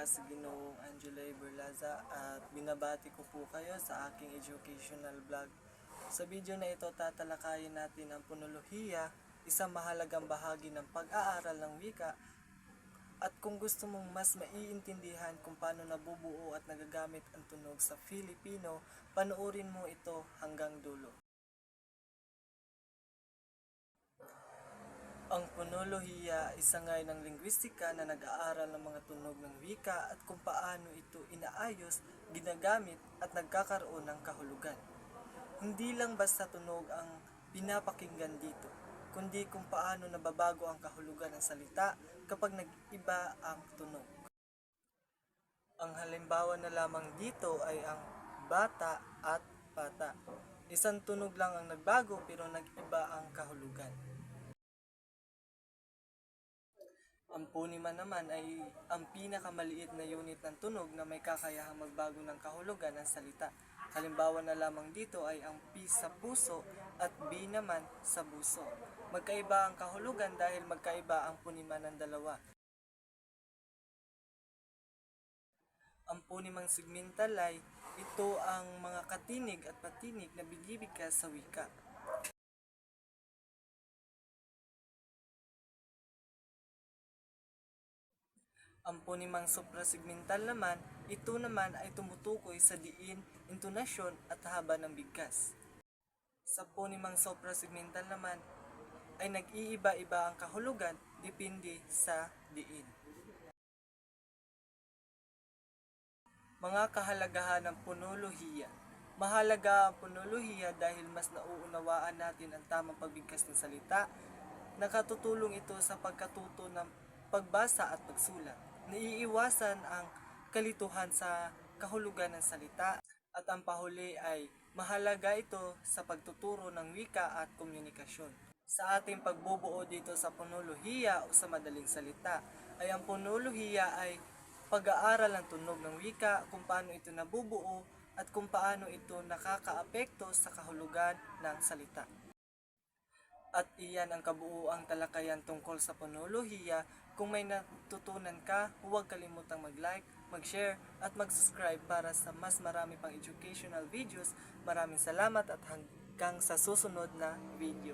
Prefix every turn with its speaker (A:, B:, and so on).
A: si Ginoong Angela Berlaza at binabati ko po kayo sa aking educational vlog. Sa video na ito tatalakayin natin ang ponolohiya, isang mahalagang bahagi ng pag-aaral ng wika. At kung gusto mong mas maiintindihan kung paano nabubuo at nagagamit ang tunog sa Filipino, panoorin mo ito hanggang dulo. Ang ponolohiya ay sangay ng lingwistika na nag-aaral ng mga tunog ng wika at kung paano ito inaayos, ginagamit at nagkakaroon ng kahulugan. Hindi lang basta tunog ang pinapakinggan dito, kundi kung paano nababago ang kahulugan ng salita kapag nag-iba ang tunog. Ang halimbawa na lamang dito ay ang bata at bata. Isang tunog lang ang nagbago pero nag-iba ang kahulugan. Ang punima naman ay ang pinakamaliit na unit ng tunog na may kakayahang magbago ng kahulugan ng salita. Halimbawa na lamang dito ay ang P sa puso at B naman sa buso. Magkaiba ang kahulugan dahil magkaiba ang punima ng dalawa. Ang punimang segmental ay ito ang mga katinig at patinig na binibigkas sa wika. Ang punimang suprasegmental naman, ito naman ay tumutukoy sa diin, intonasyon at haba ng bigkas. Sa punimang suprasegmental naman, ay nag-iiba-iba ang kahulugan depende sa diin. Mga kahalagahan ng ponolohiya. Mahalaga ang ponolohiya dahil mas nauunawaan natin ang tamang pagbigkas ng salita. Nakatutulong ito sa pagkatuto ng pagbasa at pagsulat. Naiiwasan ang kalituhan sa kahulugan ng salita at ang pahuli ay mahalaga ito sa pagtuturo ng wika at komunikasyon. Sa ating pagbubuo dito sa ponolohiya o sa madaling salita ay ang ponolohiya ay pag-aaral ng tunog ng wika, kung paano ito nabubuo at kung paano ito nakakaapekto sa kahulugan ng salita. At iyan ang kabuuang talakayan tungkol sa ponolohiya. Kung may natutunan ka, huwag kalimutang mag-like, mag-share at mag-subscribe para sa mas marami pang educational videos. Maraming salamat at hanggang sa susunod na video.